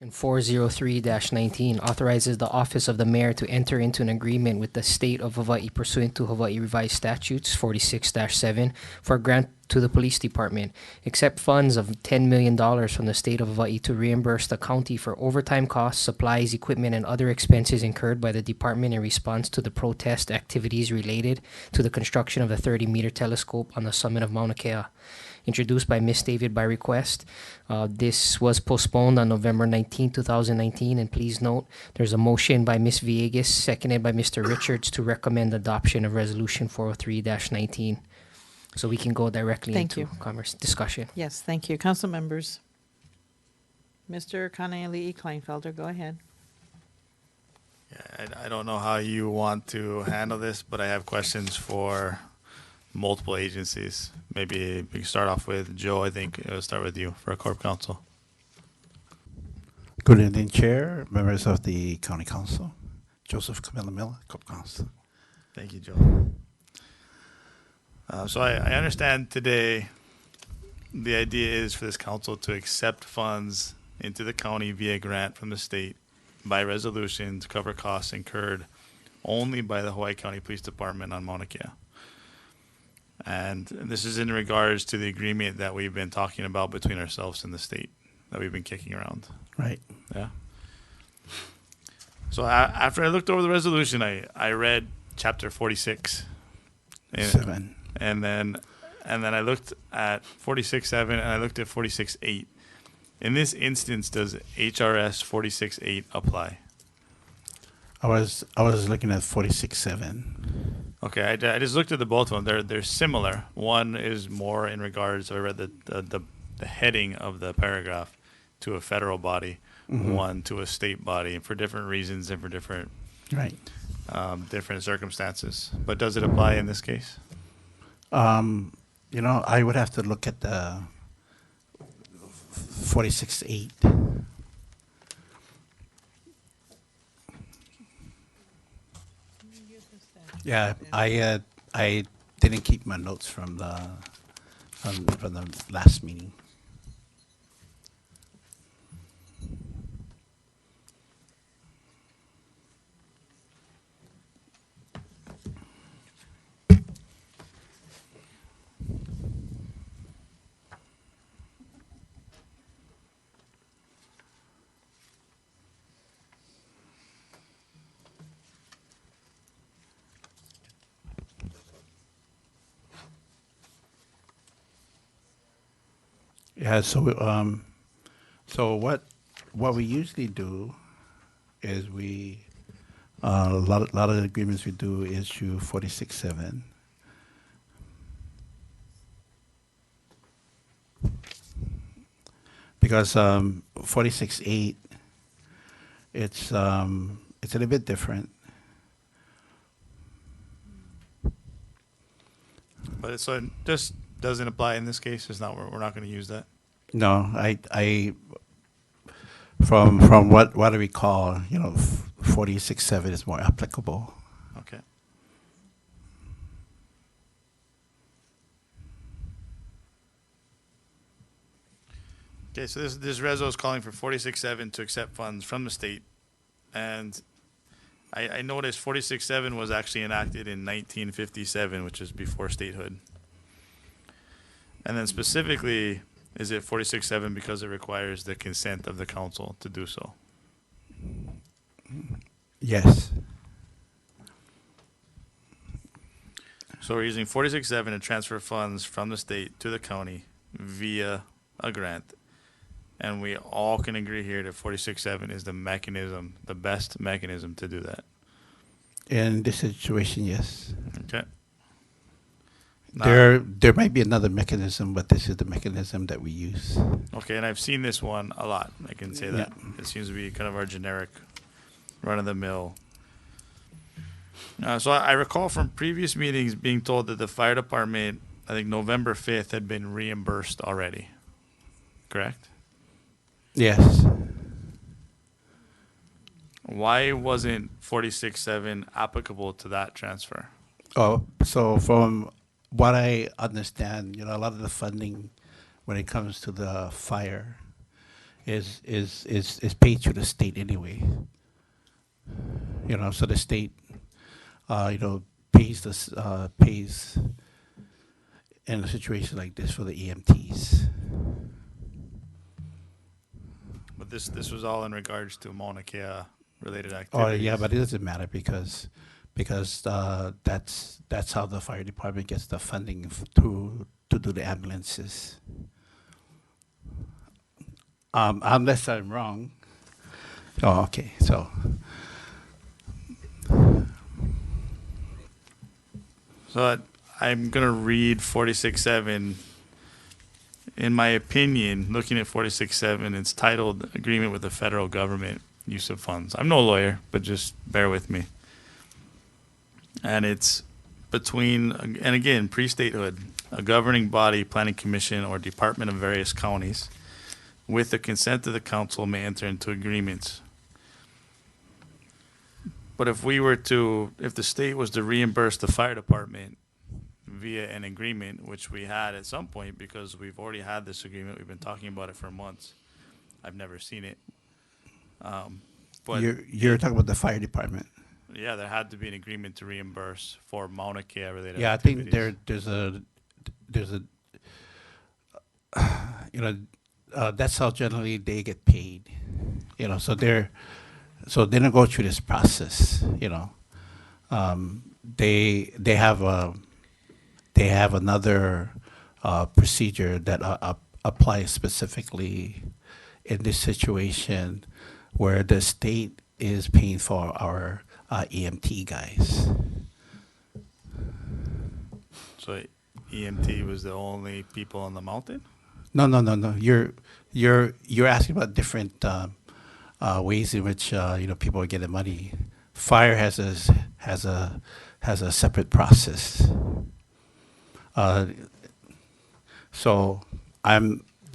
And 403-19 authorizes the Office of the Mayor to enter into an agreement with the State of Hawaii pursuant to Hawaii Revised Statutes 46-7 for a grant to the Police Department, accept funds of $10 million from the State of Hawaii to reimburse the county for overtime costs, supplies, equipment, and other expenses incurred by the department in response to the protest activities related to the construction of the 30-meter telescope on the summit of Mauna Kea. Introduced by Ms. David by request. This was postponed on November 19, 2019, and please note there's a motion by Ms. Villegas, seconded by Mr. Richards, to recommend adoption of Resolution 403-19. So we can go directly Thank into discussion. Yes, thank you. Council members. Mr. Kanaili'i Kleinfelder, go ahead. Yeah, I don't know how you want to handle this, but I have questions for multiple agencies. Maybe we can start off with Joe. I think I'll start with you for a Corp Council. Good evening, Chair, members of the County Council. Joseph Camilla Miller, Corp Council. Thank you, Joe. So I understand today the idea is for this council to accept funds into the county via grant from the state by resolution to cover costs incurred only by the Hawaii County Police Department on Mauna Kea. And this is in regards to the agreement that we've been talking about between ourselves and the state that we've been kicking around. Right. Yeah. So after I looked over the resolution, I read chapter 46. Seven. And then I looked at 46.7 and I looked at 46.8. In this instance, does HRS 46.8 apply? I was looking at 46.7. Okay, I just looked at the both of them. They're similar. One is more in regards. I read the heading of the paragraph to a federal body, one to a state body, for different reasons and for different Right. different circumstances. But does it apply in this case? I would have to look at the 46.8. Yeah, I didn't keep my notes from the last meeting. Yeah, so what we usually do is we a lot of the agreements we do issue 46.7. Because 46.8, it's a little bit different. But so it just doesn't apply in this case. It's not. We're not going to use that. No, I from what I recall, 46.7 is more applicable. Okay. Okay, so this reso is calling for 46.7 to accept funds from the state, and I noticed 46.7 was actually enacted in 1957, which is before statehood. And then specifically, is it 46.7 because it requires the consent of the council to do so? Yes. So we're using 46.7 to transfer funds from the state to the county via a grant. And we all can agree here that 46.7 is the mechanism, the best mechanism to do that. In this situation, yes. Okay. There might be another mechanism, but this is the mechanism that we use. Okay, and I've seen this one a lot. I can say that. It seems to be kind of our generic, run-of-the-mill. So I recall from previous meetings being told that the fire department, I think November 5th, had been reimbursed already. Correct? Yes. Why wasn't 46.7 applicable to that transfer? Oh, so from what I understand, a lot of the funding when it comes to the fire is paid to the state anyway. You know, so the state, you know, pays in a situation like this for the EMTs. But this was all in regards to Mauna Kea related Oh activities. yeah, but it doesn't matter because that's how the fire department gets the funding to do the ambulances. Unless I'm wrong. Oh, okay. So So I'm gonna read 46.7. In my opinion, looking at 46.7, it's titled "Agreement with the Federal Government Use of Funds." I'm no lawyer, but just bear with me. And it's between, and again, pre-statehood, a governing body, planning commission, or department of various counties, with the consent of the council, may enter into agreements. But if the state was to reimburse the fire department via an agreement, which we had at some point, because we've already had this agreement, we've been talking about it for months. I've never seen it. But you're talking about the fire department. yeah, there had to be an agreement to reimburse for Mauna Kea related Yeah, I activities. think there's a you know that's how generally they get paid. You know, so they don't go through this process. You know, they have another procedure that applies specifically in this situation where the state is paying for our EMT guys. So EMT was the only people on the mountain? No. You're asking about different ways in which you know people are getting money. Fire has a separate process. So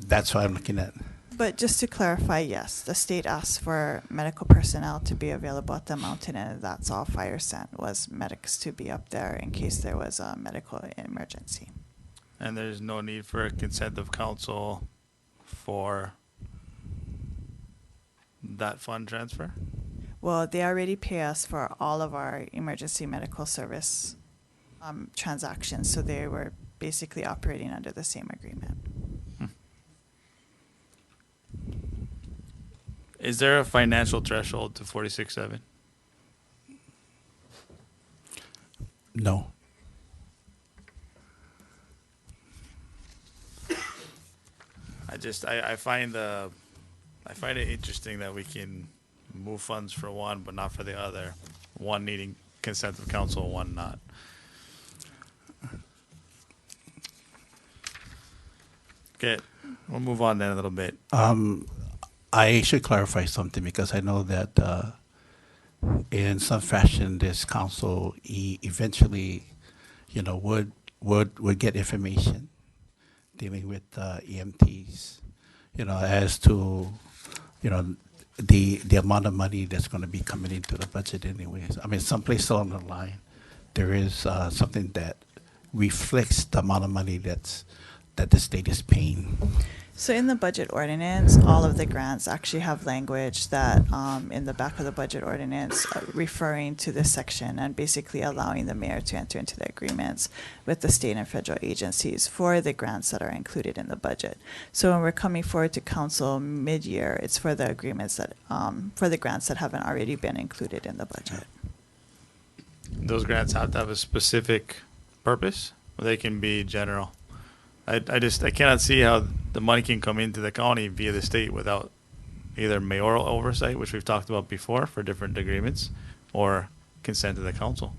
that's what I'm looking at. But just to clarify, yes, the state asked for medical personnel to be available at the mountain, and that's all fire sent was medics to be up there in case there was a medical emergency. And there's no need for a consent of council for that fund transfer? Well, they already pay us for all of our emergency medical service transactions, so they were basically operating under the same agreement. Is there a financial threshold to 46.7? No. I find it interesting that we can move funds for one but not for the other. One needing consent of council, one not. Okay, we'll move on then a little bit. I should clarify something because I know that in some fashion this council eventually, you know, would get information dealing with EMTs, you know, as to, you know, the amount of money that's going to be coming into the budget anyways. I mean, someplace along the line, there is something that reflects the amount of money that the state is paying. So in the budget ordinance, all of the grants actually have language that in the back of the budget ordinance referring to this section and basically allowing the mayor to enter into the agreements with the state and federal agencies for the grants that are included in the budget. So when we're coming forward to council mid-year, it's for the agreements that, for the grants that haven't already been included in the budget. Those grants have to have a specific purpose, or they can be general. I cannot see how the money can come into the county via the state without either mayoral oversight, which we've talked about before for different agreements, or consent of the council.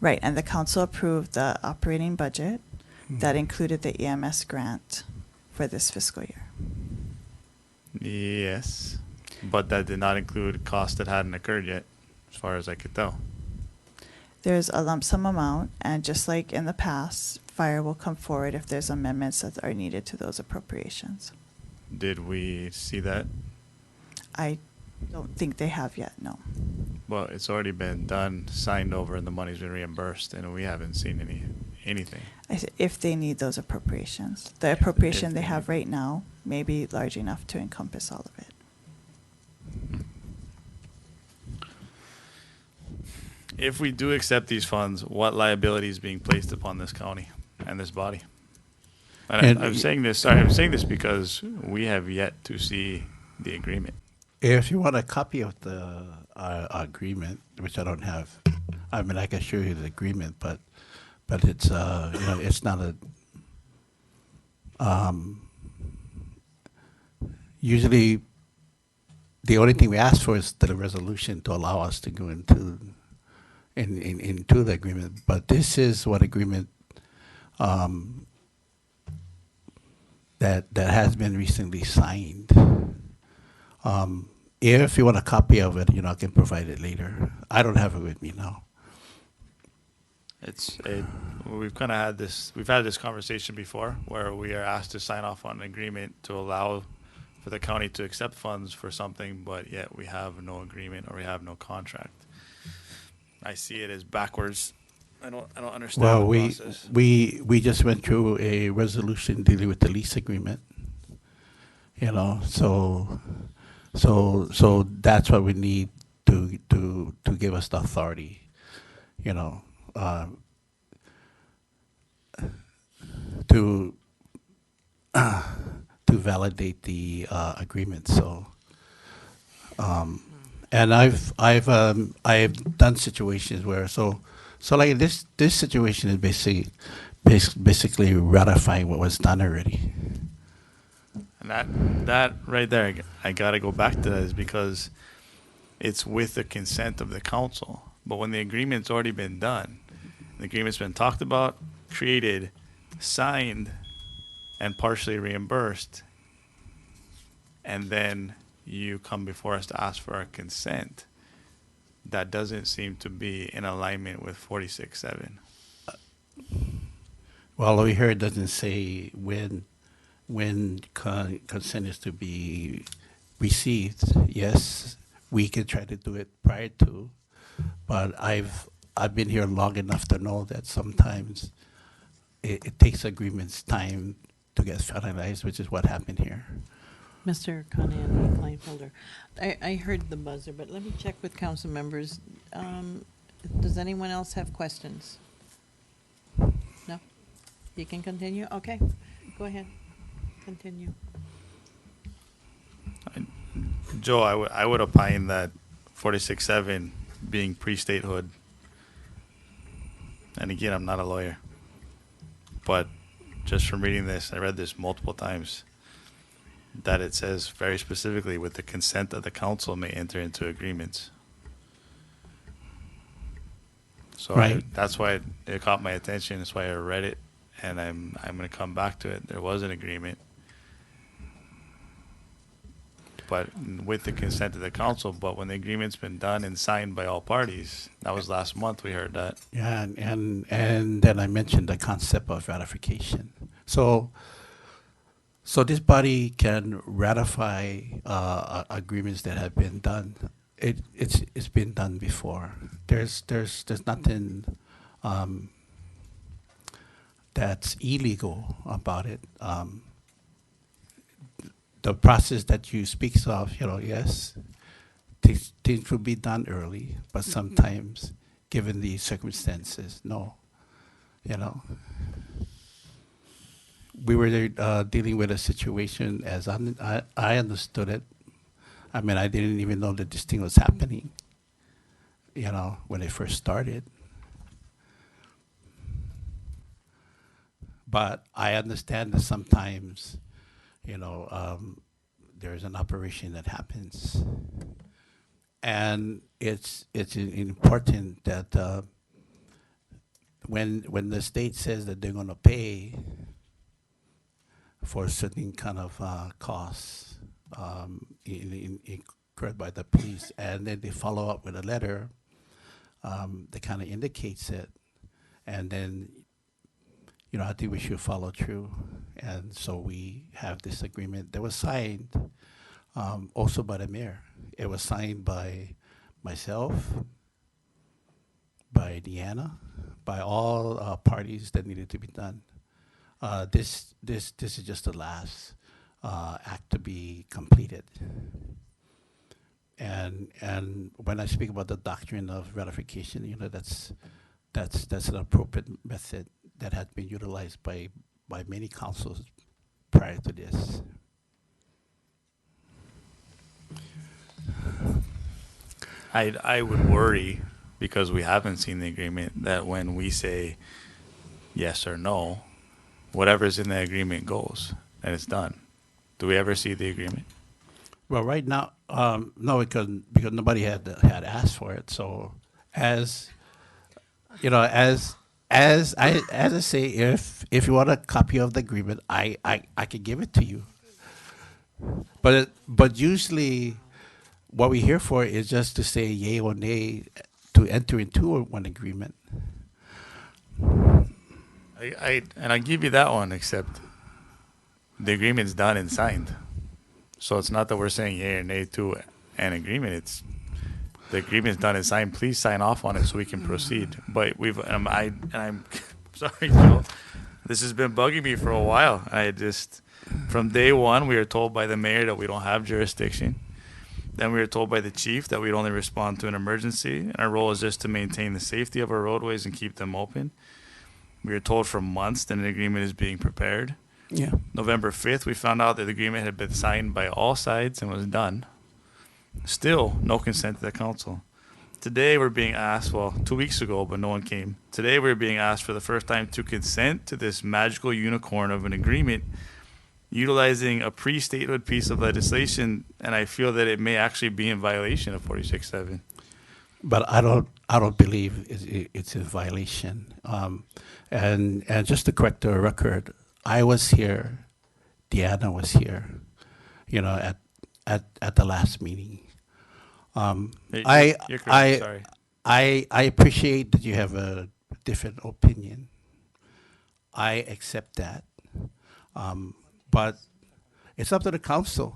Right, and the council approved the operating budget that included the EMS grant for this fiscal year. Yes, but that did not include costs that hadn't occurred yet, as far as I could tell. There's a lump sum amount, and just like in the past, fire will come forward if there's amendments that are needed to those appropriations. Did we see that? I don't think they have yet, no. Well, it's already been done, signed over, and the money's been reimbursed, and we haven't seen any anything. If they need those appropriations. The appropriation they have right now may be large enough to encompass all of it. If we do accept these funds, what liability is being placed upon this county and this body? And And- I'm saying this. Sorry, I'm saying this because we have yet to see the agreement. If you want a copy of the agreement, which I don't have, I mean, I can show you the agreement, but it's it's not a. Usually, the only thing we ask for is the resolution to allow us to go into the agreement. But this is what agreement that has been recently signed. If you want a copy of it, I can provide it later. I don't have it with me now. We've kind of had this. We've had this conversation before, where we are asked to sign off on an agreement to allow for the county to accept funds for something, but yet we have no agreement or we have no contract. I see it as backwards. I don't understand Well, the we process. we just went through a resolution dealing with the lease agreement. So that's what we need to give us the authority. To to validate the agreement. So, and I've done situations where like this situation is basically ratifying what was done already. And that right there, I got to go back to that, is because it's with the consent of the council. But when the agreement's already been done, the agreement's been talked about, created, signed, and partially reimbursed, and then you come before us to ask for our consent, that doesn't seem to be in alignment with 46.7. Well, we heard it doesn't say when consent is to be received. Yes, we can try to do it prior to, but I've been here long enough to know that sometimes it takes agreements time to get finalized, which is what happened here. Mr. Conley Kleinfelder, I heard the buzzer, but let me check with council members. Does anyone else have questions? No? You can continue? Okay, go ahead. Continue. Joe, I would opine that 46.7 being pre-statehood, and again, I'm not a lawyer, but just from reading this, I read this multiple times, that it says very specifically, with the consent of the council may enter into agreements. So Right. that's why it caught my attention. That's why I read it, and I'm going to come back to it. There was an agreement, but with the consent of the council. But when the agreement's been done and signed by all parties, that was last month. We heard that. Yeah, and then I mentioned the concept of ratification. So this body can ratify agreements that have been done. It's been done before. There's nothing that's illegal about it. The process that you speak of, yes, things will be done early, but sometimes, given the circumstances, no. We were dealing with a situation as I understood it. I mean, I didn't even know that this thing was happening, when it first started. But I understand that sometimes, there's an operation that happens. And it's important that when the state says that they're going to pay for a certain kind of costs incurred by the police, and then they follow up with a letter that kind of indicates it, and then I think we should follow through. And so we have this agreement that was signed also by the mayor. It was signed by myself, by Deanna, by all parties that needed to be done. This is just the last act to be completed. And when I speak about the doctrine of ratification, that's an appropriate method that had been utilized by many councils prior to this. I would worry, because we haven't seen the agreement, that when we say yes or no, whatever's in the agreement goes and it's done. Do we ever see the agreement? Well, right now, no, because nobody had asked for it. So, as you know, as I say, if you want a copy of the agreement, I can give it to you. But usually, what we're here for is just to say yay or nay to enter into one agreement. I give you that one, except the agreement's done and signed. So it's not that we're saying yay or nay to an agreement. It's the agreement's done and signed. Please sign off on it so we can proceed. But I'm sorry, Joe. This has been bugging me for a while. From day one, we were told by the mayor that we don't have jurisdiction. Then we were told by the chief that we'd only respond to an emergency, and our role is just to maintain the safety of our roadways and keep them open. We were told for months that an agreement is being prepared. Yeah. November 5th, we found out that the agreement had been signed by all sides and was done. Still, no consent to the council. Today, we're being asked, 2 weeks ago, but no one came. Today, we're being asked for the first time to consent to this magical unicorn of an agreement utilizing a pre-statehood piece of legislation, and I feel that it may actually be in violation of 46.7. But I don't believe it's in violation. And just to correct the record, I was here, Deanna was here, at the last meeting. You're correct, sorry. I appreciate that you have a different opinion. I accept that. But it's up to the council.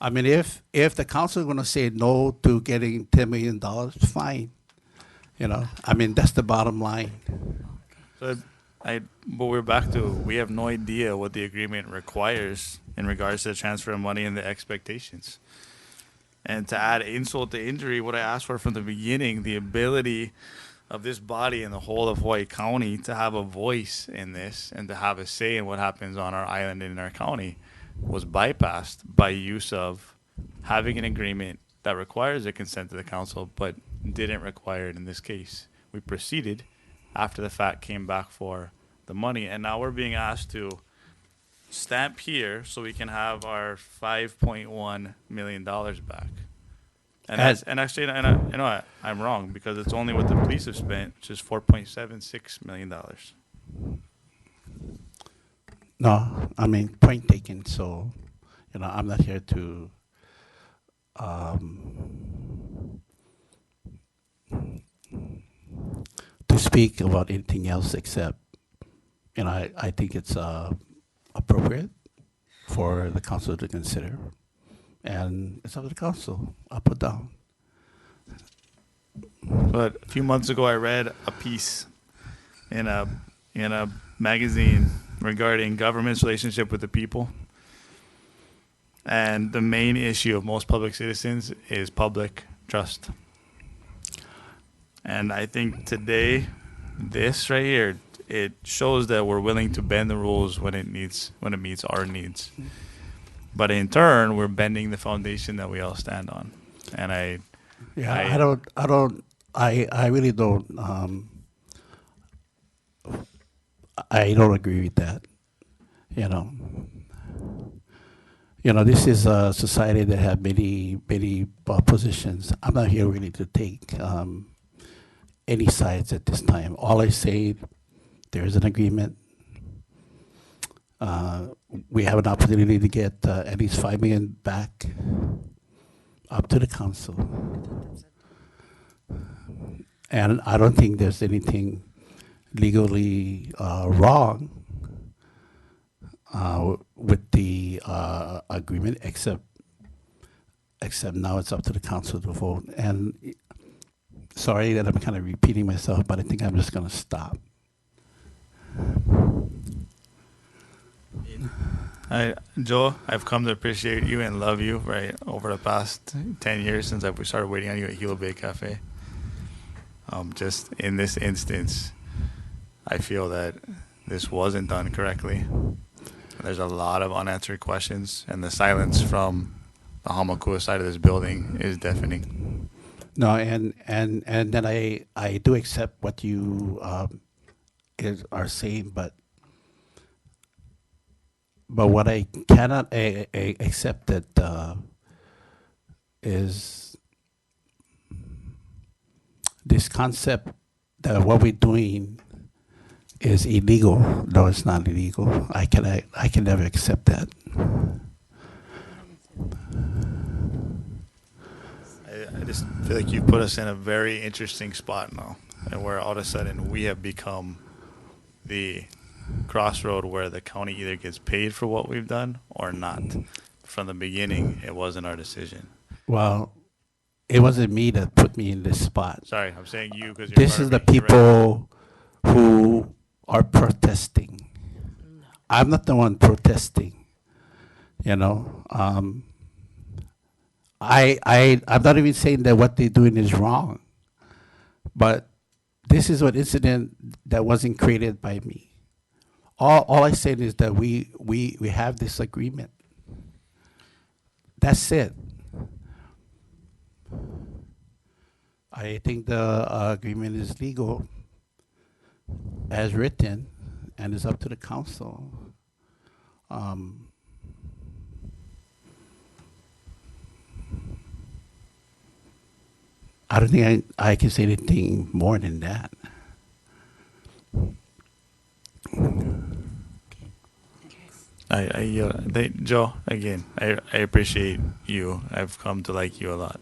I mean, if the council is going to say no to getting $10 million, fine. I mean, that's the bottom line. But we're back to, we have no idea what the agreement requires in regards to the transfer of money and the expectations. And to add insult to injury, what I asked for from the beginning, the ability of this body and the whole of Hawaii County to have a voice in this and to have a say in what happens on our island and in our county, was bypassed by use of having an agreement that requires a consent to the council but didn't require it in this case. We proceeded after the fact, came back for the money, and now we're being asked to stamp here so we can have our $5.1 million back. And actually, I'm wrong, because it's only what the police have spent, which is $4.76 million. No, I mean, point taken. So, I'm not here to speak about anything else except, I think it's appropriate for the council to consider. And it's up to the council, up or down. But a few months ago, I read a piece in a magazine regarding government's relationship with the people. And the main issue of most public citizens is public trust. And I think today, this right here, it shows that we're willing to bend the rules when it meets our needs. But in turn, we're bending the foundation that we all stand on. And I really don't. I don't agree with that. This is a society that have many positions. I'm not here really to take any sides at this time. All I say, there is an agreement. We have an opportunity to get at least $5 million back, up to the council. And I don't think there's anything legally wrong with the agreement, except now it's up to the council to vote. And Sorry that I'm kind of repeating myself, but I think I'm just going to stop. Joe, I've come to appreciate you and love you right over the past 10 years since we started waiting on you at Hilo Bay Cafe. Just in this instance, I feel that this wasn't done correctly. There's a lot of unanswered questions, and the silence from the Hamakua side of this building is deafening. No, and then I do accept what you are saying, but what I cannot accept that is this concept that what we're doing is illegal. No, it's not illegal. I can never accept that. I just feel like you put us in a very interesting spot now, and where all of a sudden we have become the crossroad where the county either gets paid for what we've done or not. From the beginning, it wasn't our decision. Well, it wasn't me that put me in this spot. Sorry, I'm saying you because This is the people who are protesting. I'm not the one protesting. You know, I'm not even saying that what they're doing is wrong, but this is an incident that wasn't created by me. All I said is that we have this agreement. That's it. I think the agreement is legal as written, and it's up to the council. I don't think I can say anything more than that. Joe, again, I appreciate you. I've come to like you a lot,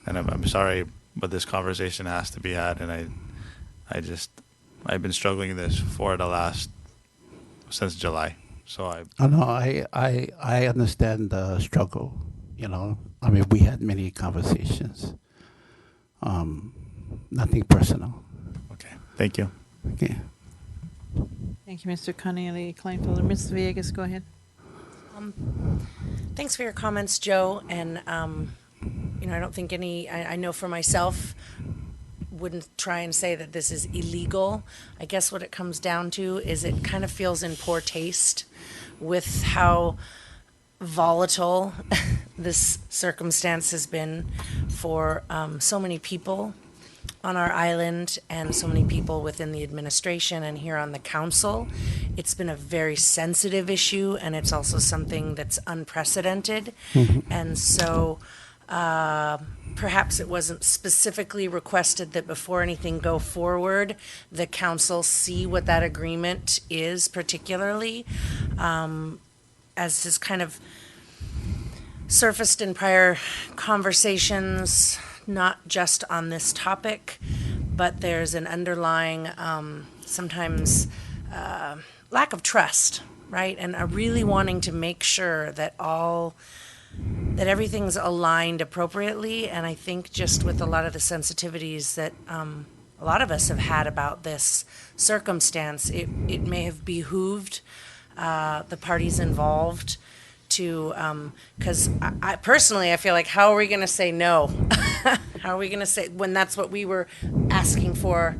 and I'm sorry, but this conversation has to be had. And I've been struggling this for since July. So I understand the struggle. You know, I mean, we had many conversations. Nothing personal. Okay, thank you. Okay. Thank you, Mr. Connelly Kleinfelder. Ms. Villegas, go ahead. Thanks for your comments, Joe. And, I don't think I know for myself, wouldn't try and say that this is illegal. I guess what it comes down to is it kind of feels in poor taste with how volatile this circumstance has been for so many people on our island and so many people within the administration and here on the council. It's been a very sensitive issue, and it's also something that's unprecedented. And so perhaps it wasn't specifically requested that before anything go forward, the council see what that agreement is particularly, as has kind of surfaced in prior conversations, not just on this topic, but there's an underlying, sometimes, lack of trust, right? And really wanting to make sure that everything's aligned appropriately. And I think just with a lot of the sensitivities that a lot of us have had about this circumstance, it may have behooved the parties involved to, because I personally, I feel like, how are we going to say no? How are we going to say, when that's what we were asking for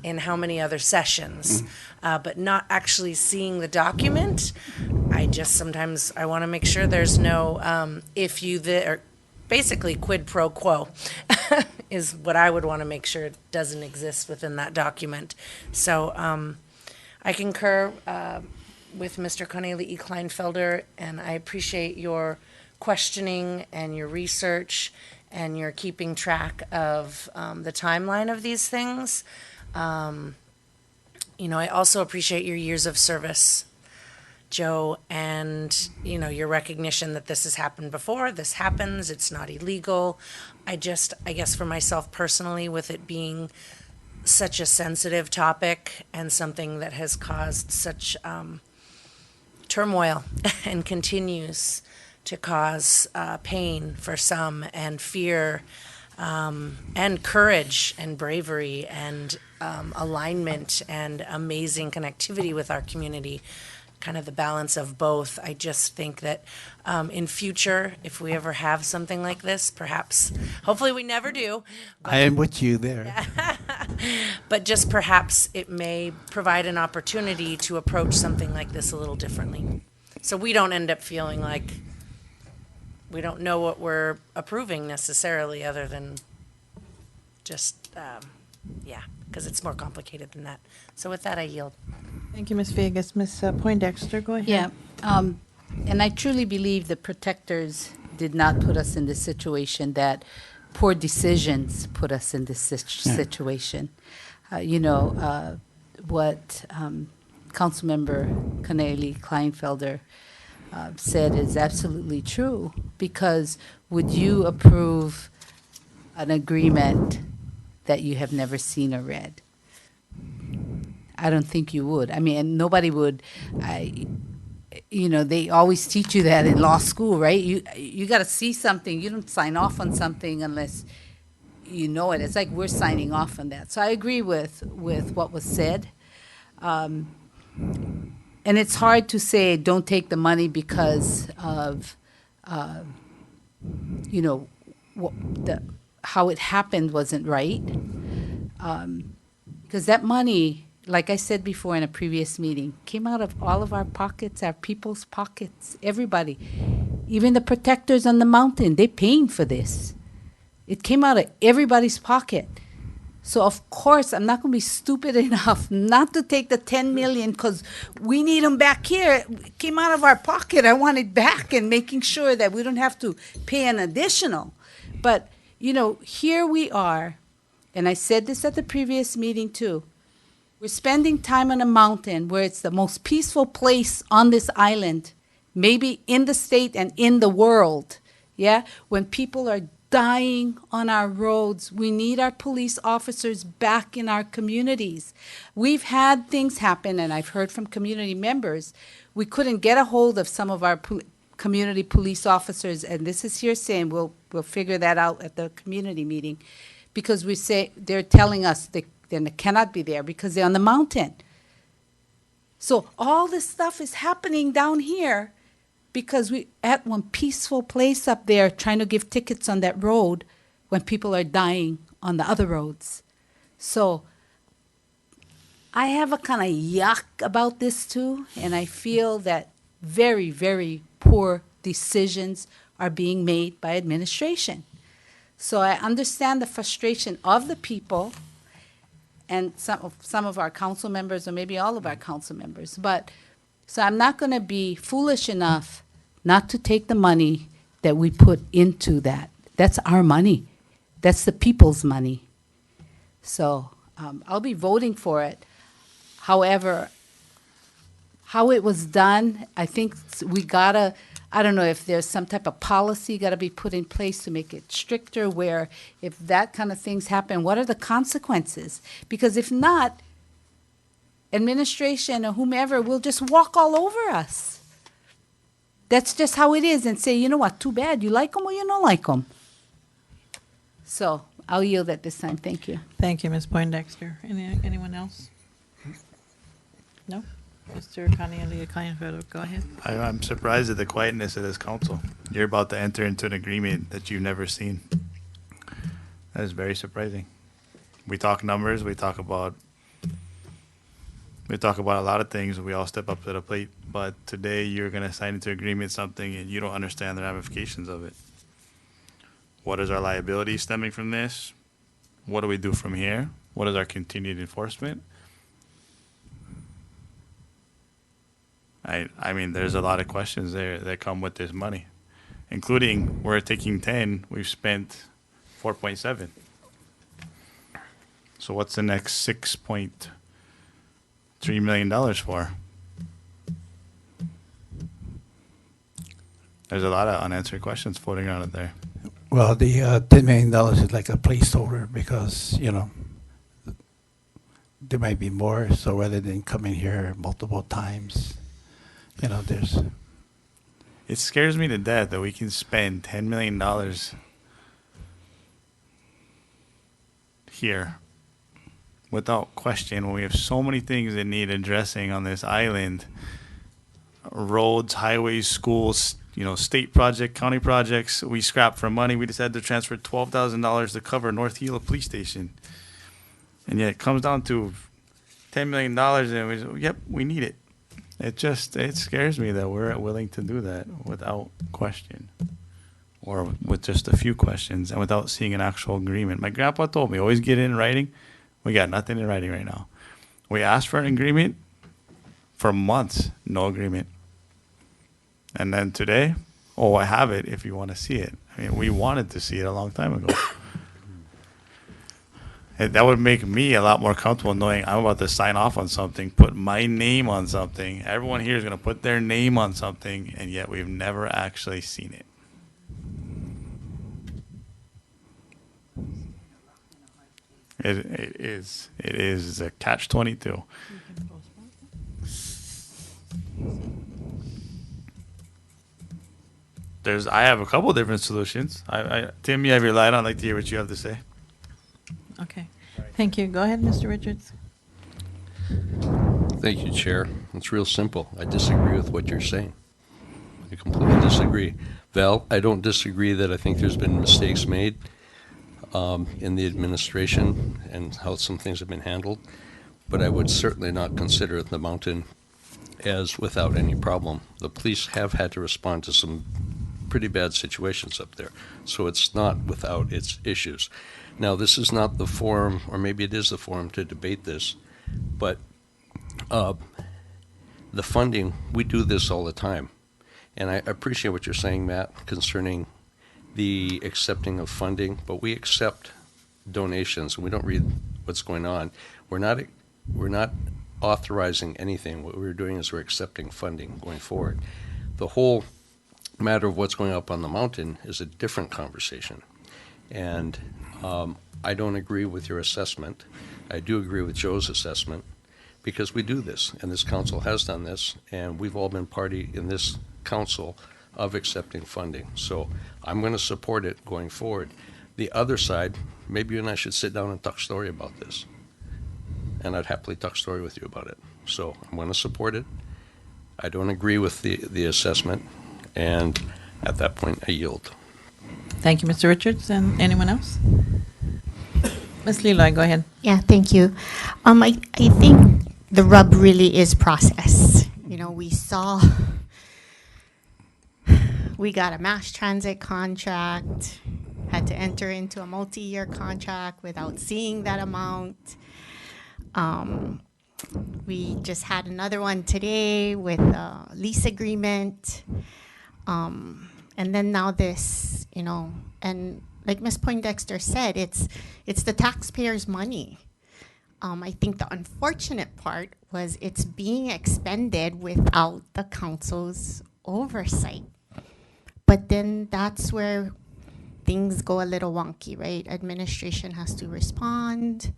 in how many other sessions? But not actually seeing the document, I want to make sure there's no, or basically quid pro quo is what I would want to make sure doesn't exist within that document. So I concur with Mr. Cornelie E. Kleinfelder, and I appreciate your questioning and your research and your keeping track of the timeline of these things. I also appreciate your years of service, Joe, and, your recognition that this has happened before. This happens. It's not illegal. I guess for myself personally, with it being such a sensitive topic and something that has caused such turmoil and continues to cause pain for some and fear and courage and bravery and alignment and amazing connectivity with our community. Kind of the balance of both. I just think that in future, if we ever have something like this, perhaps, hopefully we never do, I am with you there. but just perhaps it may provide an opportunity to approach something like this a little differently. So we don't end up feeling like we don't know what we're approving necessarily, other than just, yeah, because it's more complicated than that. So with that, I yield. Thank you, Ms. Vegas. Ms. Poindexter, go ahead. Yeah, and I truly believe the protectors did not put us in this situation, that poor decisions put us in this situation. What Councilmember Caneli Kleinfelder said is absolutely true, because would you approve an agreement that you have never seen or read? I don't think you would. I mean, and nobody would. They always teach you that in law school, right? You got to see something. You don't sign off on something unless you know it. It's like we're signing off on that. So I agree with what was said. And it's hard to say don't take the money because of, how it happened wasn't right. Because that money, like I said before in a previous meeting, came out of all of our pockets, our people's pockets, everybody. Even the protectors on the mountain, they're paying for this. It came out of everybody's pocket. So of course, I'm not going to be stupid enough not to take the 10 million because we need them back here. It came out of our pocket. I want it back, and making sure that we don't have to pay an additional. But, here we are, and I said this at the previous meeting too. We're spending time on a mountain where it's the most peaceful place on this island, maybe in the state and in the world. Yeah, when people are dying on our roads, we need our police officers back in our communities. We've had things happen, and I've heard from community members, we couldn't get a hold of some of our community police officers, and this is hearsay, and we'll figure that out at the community meeting, because they're telling us they cannot be there because they're on the mountain. So all this stuff is happening down here because we at one peaceful place up there trying to give tickets on that road when people are dying on the other roads. So I have a kind of yuck about this too, and I feel that very, very poor decisions are being made by administration. So I understand the frustration of the people and some of our council members, or maybe all of our council members. But so I'm not going to be foolish enough not to take the money that we put into that. That's our money. That's the people's money. So I'll be voting for it. However, how it was done, I think we gotta, I don't know if there's some type of policy got to be put in place to make it stricter, where if that kind of things happen, what are the consequences? Because if not, administration or whomever will just walk all over us. That's just how it is, and say, you know what, too bad. You like them or you don't like them. So I'll yield at this time. Thank you. Thank you, Ms. Poindexter. Anyone else? No? Mr. Kaneali Kleinfelder, go ahead. I'm surprised at the quietness of this council. You're about to enter into an agreement that you've never seen. That is very surprising. We talk numbers, we talk about a lot of things, we all step up to the plate, but today you're gonna sign into agreement something and you don't understand the ramifications of it. What is our liability stemming from this? What do we do from here? What is our continued enforcement? I mean, there's a lot of questions there that come with this money, including we're taking 10, we've spent 4.7. So what's the next $6.3 million for? There's a lot of unanswered questions floating around there. Well, the $10 million is like a placeholder because, there might be more. So rather than coming here multiple times, there's... It scares me to death that we can spend $10 million here, without question, when we have so many things that need addressing on this island, roads, highways, schools, state project, county projects, we scrap for money. We just had to transfer $12,000 to cover North Gila Police Station. And yet it comes down to $10 million and we say, yep, we need it. It scares me that we're willing to do that without question, or with just a few questions and without seeing an actual agreement. My grandpa told me, always get it in writing. We got nothing in writing right now. We asked for an agreement for months, no agreement. And then today, I have it if you want to see it. I mean, we wanted to see it a long time ago. That would make me a lot more comfortable knowing I'm about to sign off on something, put my name on something. Everyone here is going to put their name on something, and yet we've never actually seen it. It is a catch-22. I have a couple different solutions. Tim, you have your light on. I'd like to hear what you have to say. Okay. Thank you. Go ahead, Mr. Richards. Thank you, Chair. It's real simple. I disagree with what you're saying. I completely disagree. Val, I don't disagree that I think there's been mistakes made in the administration and how some things have been handled, but I would certainly not consider the mountain as without any problem. The police have had to respond to some pretty bad situations up there, so it's not without its issues. Now, this is not the forum, or maybe it is the forum to debate this, but the funding, we do this all the time. And I appreciate what you're saying, Matt, concerning the accepting of funding, but we accept donations and we don't read what's going on. We're not authorizing anything. What we're doing is we're accepting funding going forward. The whole matter of what's going up on the mountain is a different conversation. And I don't agree with your assessment. I do agree with Joe's assessment, because we do this, and this council has done this, and we've all been party in this council of accepting funding. So I'm going to support it going forward. The other side, maybe you and I should sit down and talk story about this, and I'd happily talk story with you about it. So I'm going to support it. I don't agree with the assessment, and at that point I yield. Thank you, Mr. Richards. And anyone else? Ms. Leloy, go ahead. Yeah, thank you. I think the rub really is process. We got a mass transit contract, had to enter into a multi-year contract without seeing that amount. We just had another one today with a lease agreement. And then now this, and like Ms. Poindexter said, it's the taxpayers' money. I think the unfortunate part was it's being expended without the council's oversight. But then that's where things go a little wonky, right? Administration has to respond.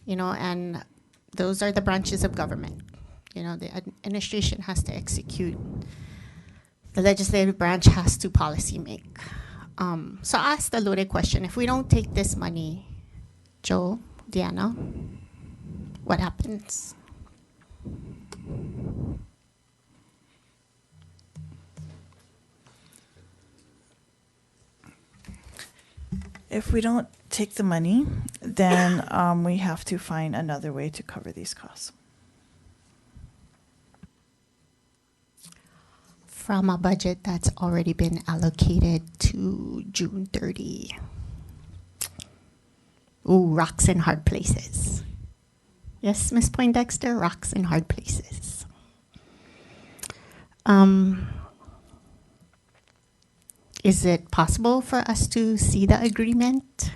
And those are the branches of government. The administration has to execute. The legislative branch has to policy make. So I asked a loaded question. If we don't take this money, Joe, Deanna, what happens? If we don't take the money, then we have to find another way to cover these costs. From a budget that's already been allocated to June 30. Ooh, rocks in hard places. Yes, Ms. Poindexter, rocks in hard places. Is it possible for us to see the agreement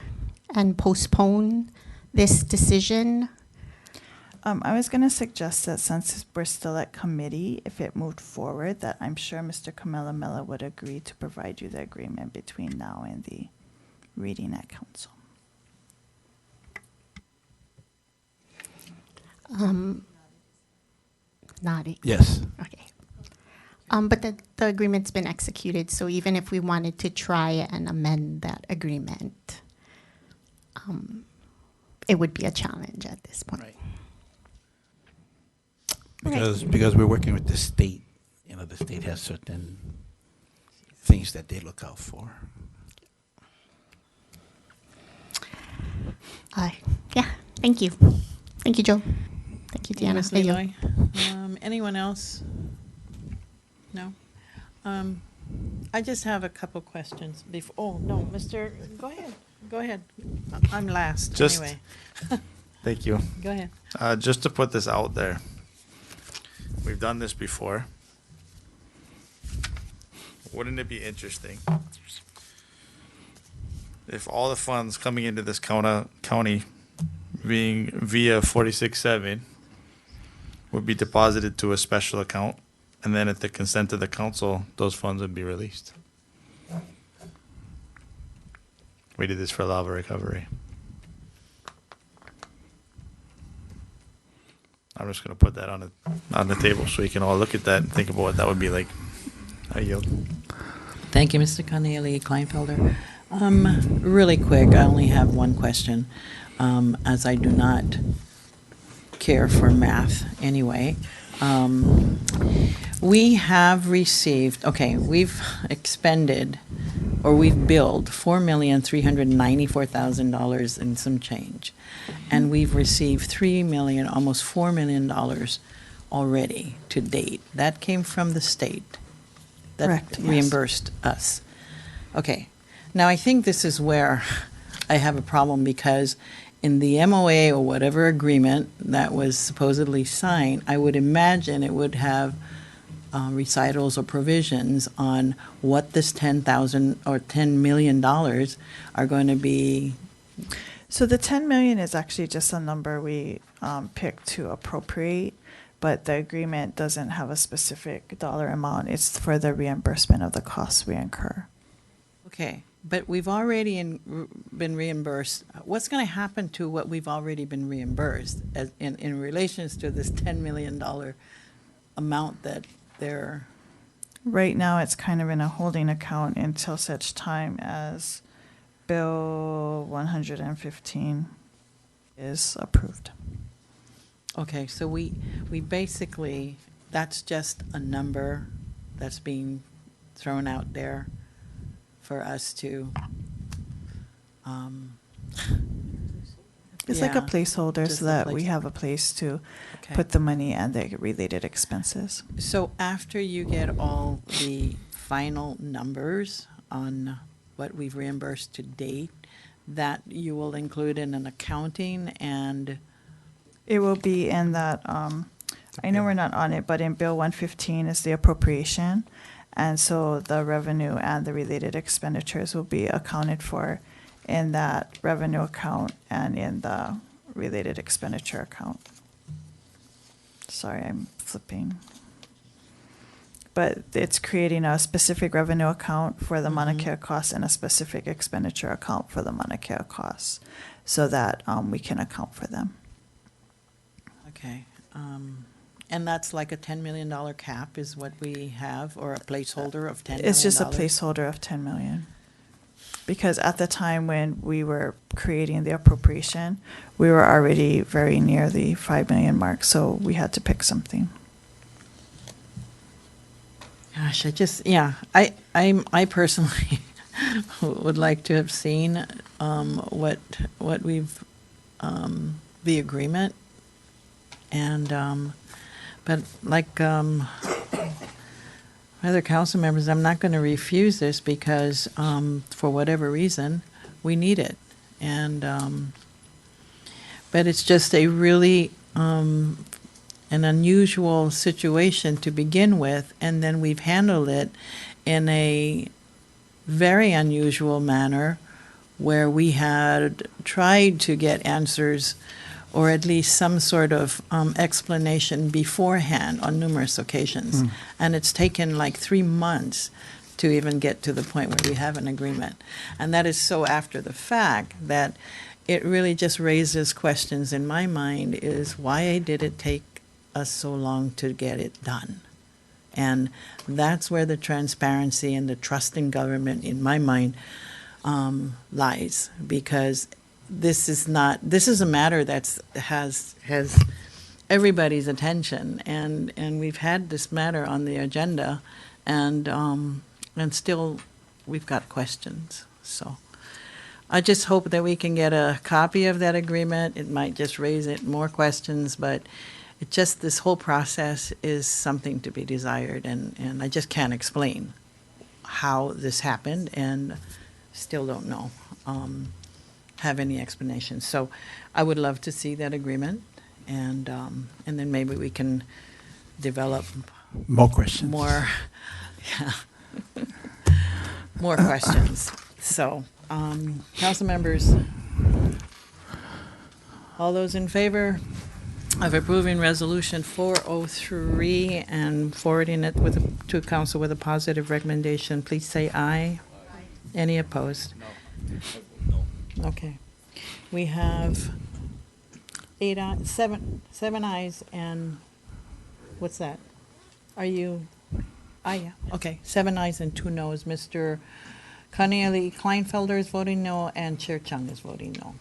and postpone this decision? I was going to suggest that since we're still at committee, if it moved forward, that I'm sure Mr. Kamela would agree to provide you the agreement between now and the reading at council. Nadi. Yes. Okay. But the agreement's been executed, so even if we wanted to try and amend that agreement, it would be a challenge at this point. Right. Because we're working with the state, you know, the state has certain things that they look out for. Yeah, thank you. Thank you, Joe. Thank you, Deanna. Ms. Thank you. Leroy. Anyone else? No? I just have a couple questions before, oh, no, Mr., go ahead. I'm last, Just- anyway. Thank you. Go ahead. Just to put this out there, we've done this before. Wouldn't it be interesting if all the funds coming into this county being via 46-7 would be deposited to a special account, and then at the consent of the council, those funds would be released? We did this for lava recovery. I'm just gonna put that on the table so we can all look at that and think about what that would be like. I yield. Thank you, Mr. Connelly, Kleinfelder. Really quick, I only have one question, as I do not care for math anyway. We have received, okay, we've expended, or we've billed $4,394,000 and some change. And we've received $3 million, almost $4 million already to date. That came from the state. That Correct, yes. reimbursed us. Okay, now I think this is where I have a problem, because in the MOA or whatever agreement that was supposedly signed, I would imagine it would have recitals or provisions on what this 10,000 or $10 million are going to be. So the 10 million is actually just a number we picked to appropriate, but the agreement doesn't have a specific dollar amount. It's for the reimbursement of the costs we incur. Okay, but we've already been reimbursed. What's going to happen to what we've already been reimbursed as in relations to this $10 million amount that they're? Right now, it's kind of in a holding account until such time as Bill 115 is approved. Okay, so we basically, that's just a number that's being thrown out there for us to, It's like a yeah, placeholder just so a that we place- have a place to okay. put the money and the related expenses. So after you get all the final numbers on what we've reimbursed to date, that you will include in an accounting and, It will be in that, I know we're not on it, but in Bill 115 is the appropriation. And so the revenue and the related expenditures will be accounted for in that revenue account and in the related expenditure account. Sorry, I'm flipping. But it's creating a specific revenue account for the Mauna Kea costs and a specific expenditure account for the Mauna Kea costs, so that we can account for them. okay. And that's like a $10 million cap is what we have, or a placeholder of $10 million? It's just a placeholder of 10 million. Because at the time when we were creating the appropriation, we were already very near the 5 million mark, so we had to pick something. Gosh, I personally would like to have seen what we've, the agreement, and, but like other council members, I'm not going to refuse this because for whatever reason, we need it. And, but it's just a really an unusual situation to begin with, and then we've handled it in a very unusual manner where we had tried to get answers or at least some sort of explanation beforehand on numerous occasions. And it's taken like 3 months to even get to the point where we have an agreement. And that is so after the fact that it really just raises questions in my mind, is why did it take us so long to get it done? And that's where the transparency and the trust in government, in my mind, lies. Because this is a matter that's has everybody's attention, and we've had this matter on the agenda, and still we've got questions. So I just hope that we can get a copy of that agreement. It might just raise more questions, but it just, this whole process is something to be desired, and I just can't explain how this happened, and still don't know, have any explanation. So I would love to see that agreement, and then maybe we can develop More questions. more, yeah, more questions. So, council members, all those in favor of approving resolution 403 and forwarding it to council with a positive recommendation, please say aye. Any opposed? No. Okay. We have seven ayes, and what's that? Are you, yeah, okay, 7 ayes and 2 noes. Mr. Corneli Kleinfelder is voting no, and Chair Chung is voting no.